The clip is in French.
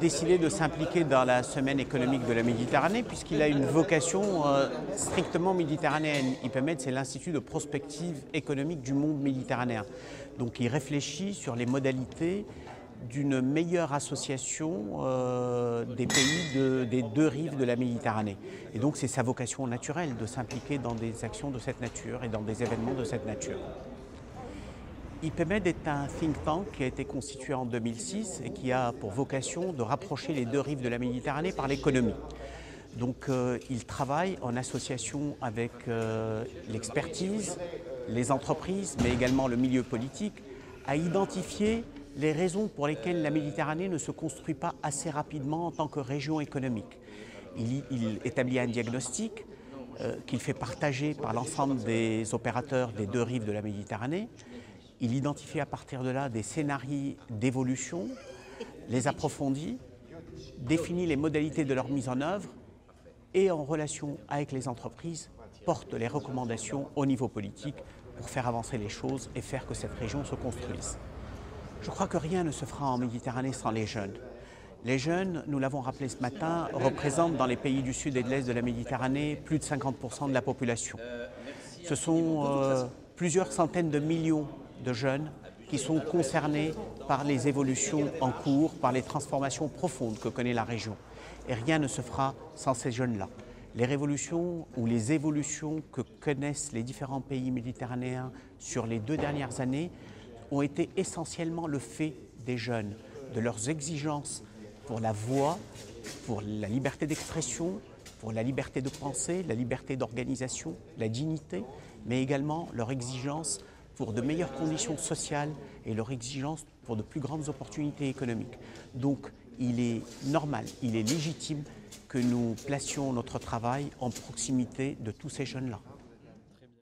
décidé de s'impliquer dans la Semaine économique de la Méditerranée puisqu'il a une vocation strictement méditerranéenne. IPEMED, c'est l'Institut de prospective économique du monde méditerranéen. Donc il réfléchit sur les modalités d'une meilleure association des pays des deux rives de la Méditerranée. Et donc c'est sa vocation naturelle de s'impliquer dans des actions de cette nature et dans des événements de cette nature. IPEMED est un think tank qui a été constitué en 2006 et qui a pour vocation de rapprocher les deux rives de la Méditerranée par l'économie. Donc il travaille en association avec l'expertise, les entreprises, mais également le milieu politique, à identifier les raisons pour lesquelles la Méditerranée ne se construit pas assez rapidement en tant que région économique. Il établit un diagnostic qu'il fait partager par l'ensemble des opérateurs des deux rives de la Méditerranée. Il identifie à partir de là des scénarios d'évolution, les approfondit, définit les modalités de leur mise en œuvre et en relation avec les entreprises, porte les recommandations au niveau politique pour faire avancer les choses et faire que cette région se construise. Je crois que rien ne se fera en Méditerranée sans les jeunes. Les jeunes, nous l'avons rappelé ce matin, représentent dans les pays du sud et de l'est de la Méditerranée plus de 50% de la population. Ce sont plusieurs centaines de millions de jeunes qui sont concernés par les évolutions en cours, par les transformations profondes que connaît la région. Et rien ne se fera sans ces jeunes-là. Les révolutions ou les évolutions que connaissent les différents pays méditerranéens sur les 2 dernières années ont été essentiellement le fait des jeunes, de leurs exigences pour la voix, pour la liberté d'expression, pour la liberté de penser, la liberté d'organisation, la dignité, mais également leur exigence pour de meilleures conditions sociales et leur exigence pour de plus grandes opportunités économiques. Donc il est normal, il est légitime que nous placions notre travail en proximité de tous ces jeunes-là.